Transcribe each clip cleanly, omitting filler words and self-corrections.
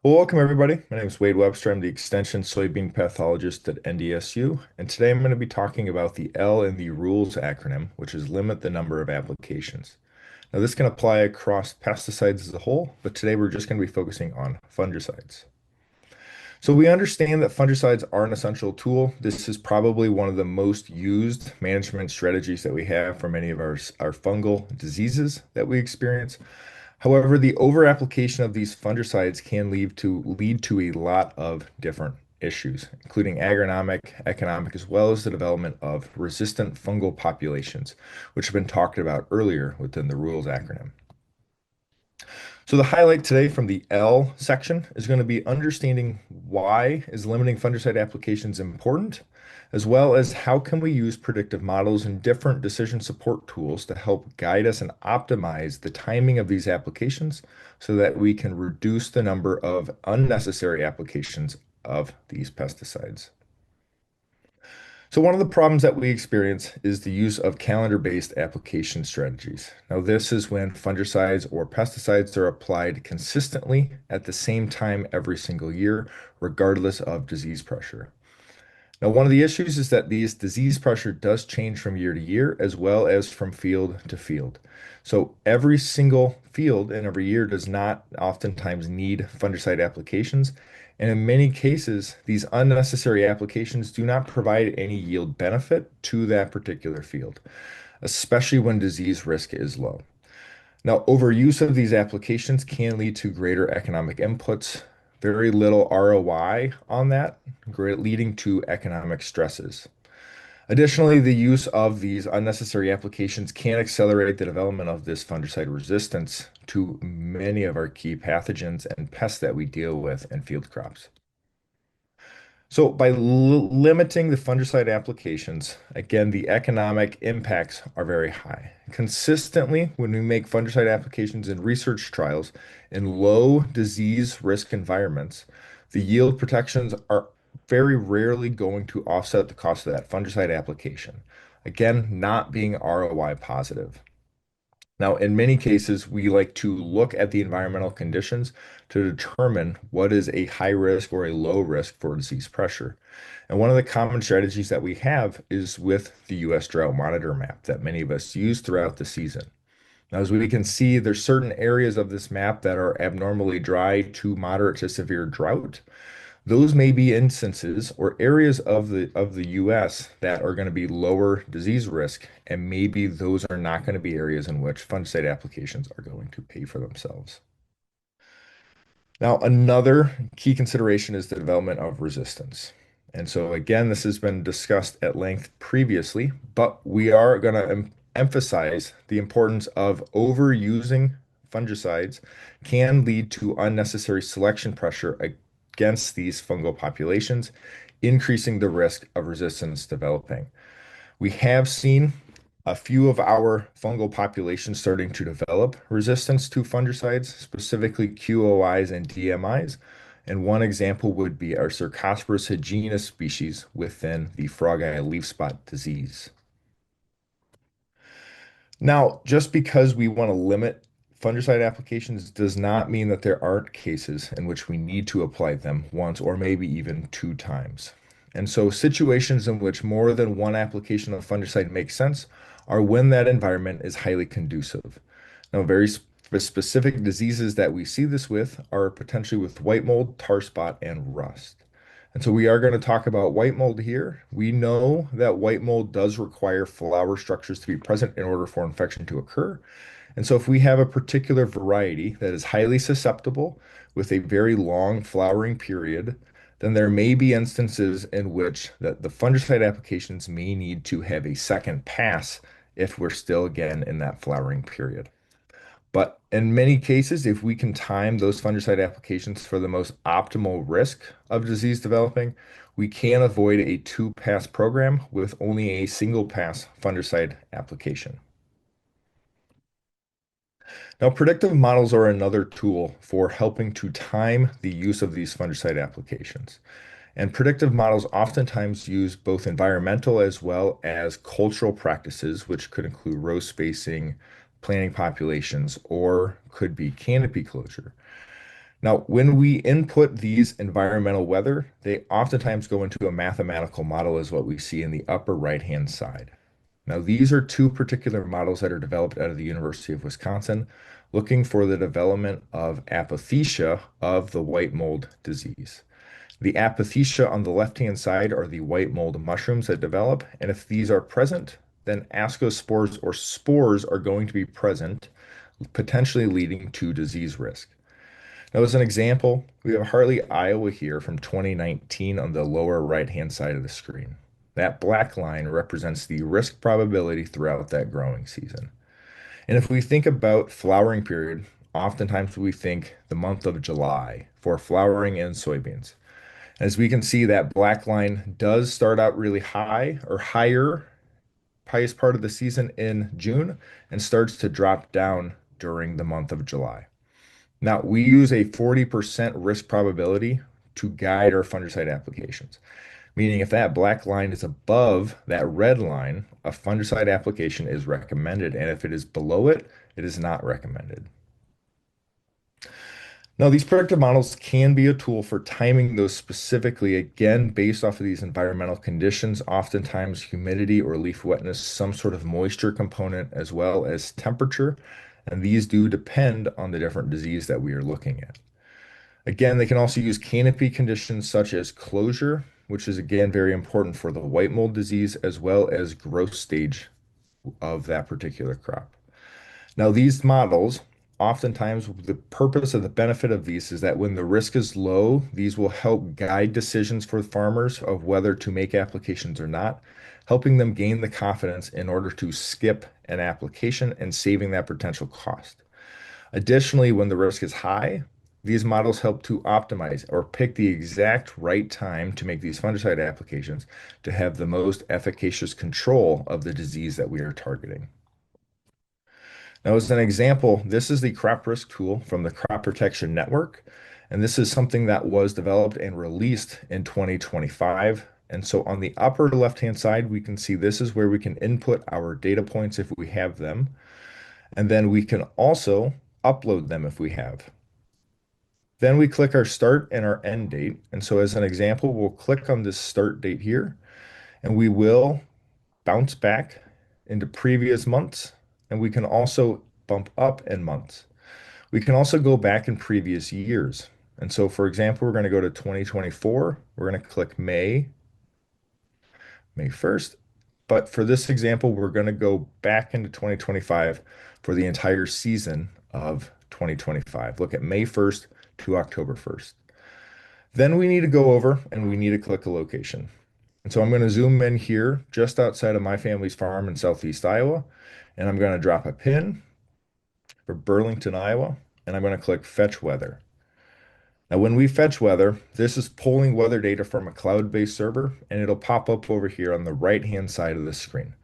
Well, welcome everybody. My name is Wade Webster. I'm the extension soybean pathologist at NDSU, and today I'm going to be talking about the L in the rules acronym, which is limit the number of applications. Now, this can apply across pesticides as a whole, but today we're just going to be focusing on fungicides. So we understand that fungicides are an essential tool. This is probably one of the most used management strategies that we have for many of our fungal diseases that we experience. However, the over-application of these fungicides can lead to a lot of different issues, including agronomic, economic, as well as the development of resistant fungal populations, which have been talked about earlier within the rules acronym. So the highlight today from the L section is going to be understanding why is limiting fungicide applications important, as well as how can we use predictive models and different decision support tools to help guide us and optimize the timing of these applications so that we can reduce the number of unnecessary applications of these pesticides. So one of the problems that we experience is the use of calendar-based application strategies. Now, this is when fungicides or pesticides are applied consistently at the same time every single year, regardless of disease pressure. Now, one of the issues is that these disease pressure does change from year to year as well as from field to field. So every single field and every year does not oftentimes need fungicide applications. And in many cases, these unnecessary applications do not provide any yield benefit to that particular field, especially when disease risk is low. Now, overuse of these applications can lead to greater economic inputs, very little ROI on that, leading to economic stresses. Additionally, the use of these unnecessary applications can accelerate the development of this fungicide resistance to many of our key pathogens and pests that we deal with in field crops. So by limiting the fungicide applications, again, the economic impacts are very high. Consistently, when we make fungicide applications in research trials in low disease risk environments, the yield protections are very rarely going to offset the cost of that fungicide application. Again, not being ROI positive. Now, in many cases, we like to look at the environmental conditions to determine what is a high risk or a low risk for disease pressure. And one of the common strategies that we have is with the U.S. drought monitor map that many of us use throughout the season. Now, as we can see, there's certain areas of this map that are abnormally dry to moderate to severe drought. Those may be instances or areas of the US that are going to be lower disease risk, and maybe those are not going to be areas in which fungicide applications are going to pay for themselves. Now, another key consideration is the development of resistance. And so again, this has been discussed at length previously, but we are going to emphasize the importance of overusing fungicides can lead to unnecessary selection pressure against these fungal populations, increasing the risk of resistance developing. We have seen a few of our fungal populations starting to develop resistance to fungicides, specifically QOIs and DMIs. And one example would be our Cercosporus hygienus species within the frog eye leaf spot disease. Now, just because we want to limit fungicide applications does not mean that there aren't cases in which we need to apply them once or maybe even two times. And so situations in which more than one application of fungicide makes sense are when that environment is highly conducive. Now, very specific diseases that we see this with are potentially with white mold, tar spot, and rust. And so we are going to talk about white mold here. We know that white mold does require flower structures to be present in order for infection to occur. And so if we have a particular variety that is highly susceptible with a very long flowering period, then there may be instances in which the fungicide applications may need to have a second pass if we're still again in that flowering period. But in many cases, if we can time those fungicide applications for the most optimal risk of disease developing, we can avoid a two-pass program with only a single-pass fungicide application. Now, predictive models are another tool for helping to time the use of these fungicide applications. And predictive models oftentimes use both environmental as well as cultural practices, which could include row spacing, planting populations, or could be canopy closure. Now, when we input these environmental weather, they oftentimes go into a mathematical model as what we see in the upper right-hand side. Now, these are two particular models that are developed out of the University of Wisconsin, looking for the development of apothecia of the white mold disease. The apothecia on the left-hand side are the white mold mushrooms that develop, and if these are present, then ascospores or spores are going to be present, potentially leading to disease risk. Now, as an example, we have Hartley, Iowa here from 2019 on the lower right-hand side of the screen. That black line represents the risk probability throughout that growing season. And if we think about flowering period, oftentimes we think the month of July for flowering in soybeans. As we can see, that black line does start out really high or higher, highest part of the season in June, and starts to drop down during the month of July. Now, we use a 40% risk probability to guide our fungicide applications, meaning if that black line is above that red line, a fungicide application is recommended, and if it is below it, it is not recommended. Now, these predictive models can be a tool for timing those specifically, again, based off of these environmental conditions, oftentimes humidity or leaf wetness, some sort of moisture component, as well as temperature. And these do depend on the different disease that we are looking at. Again, they can also use canopy conditions such as closure, which is again very important for the white mold disease, as well as growth stage of that particular crop. Now, these models, oftentimes, the purpose of the benefit of these is that when the risk is low, these will help guide decisions for farmers of whether to make applications or not, helping them gain the confidence in order to skip an application and saving that potential cost. Additionally, when the risk is high, these models help to optimize or pick the exact right time to make these fungicide applications to have the most efficacious control of the disease that we are targeting. Now, as an example, this is the crop risk tool from the Crop Protection Network, and this is something that was developed and released in 2025. And so on the upper left-hand side, we can see this is where we can input our data points if we have them, and then we can also upload them if we have. Then we click our start and our end date. And so as an example, we'll click on this start date here, and we will bounce back into previous months, and we can also bump up in months. We can also go back in previous years. And so, for example, we're going to go to 2024. We're going to click May 1st. But for this example, we're going to go back into 2025 for the entire season of 2025. Look at May 1st to October 1st. Then we need to go over and we need to click a location. And so I'm going to zoom in here just outside of my family's farm in southeast Iowa, and I'm going to drop a pin for Burlington, Iowa, and I'm going to click Fetch Weather. Now, when we fetch weather, this is pulling weather data from a cloud-based server, and it'll pop up over here on the right-hand side of the screen.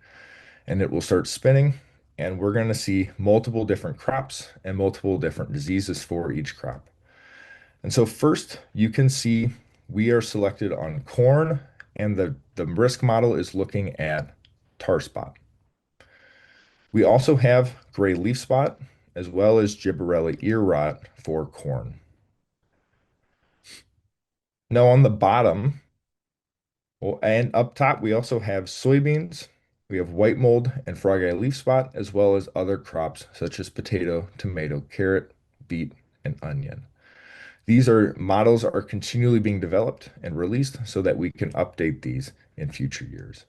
And it will start spinning, and we're going to see multiple different crops and multiple different diseases for each crop. And so first, you can see we are selected on corn, and the risk model is looking at tar spot. We also have gray leaf spot, as well as gibberella ear rot for corn. Now on the bottom, well, and up top, we also have soybeans, we have white mold and frog eye leaf spot, as well as other crops such as potato, tomato, carrot, beet, and onion. These are models are continually being developed and released so that we can update these in future years.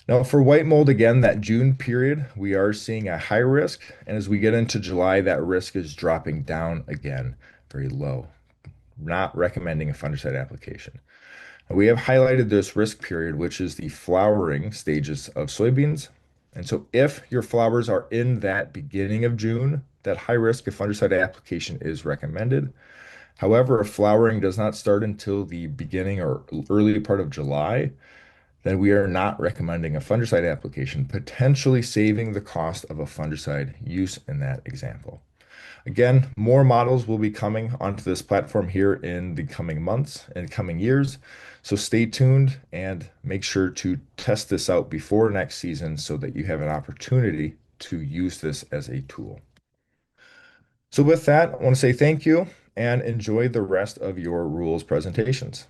Now, for white mold, again, that June period, we are seeing a high risk. And as we get into July, that risk is dropping down again, very low. Not recommending a fungicide application. We have highlighted this risk period, which is the flowering stages of soybeans. And so if your flowers are in that beginning of June, that high risk of fungicide application is recommended. However, if flowering does not start until the beginning or early part of July, then we are not recommending a fungicide application, potentially saving the cost of a fungicide use in that example. Again, more models will be coming onto this platform here in the coming months and coming years. So stay tuned and make sure to test this out before next season so that you have an opportunity to use this as a tool. So with that, I want to say thank you. and enjoy the rest of your rules presentations.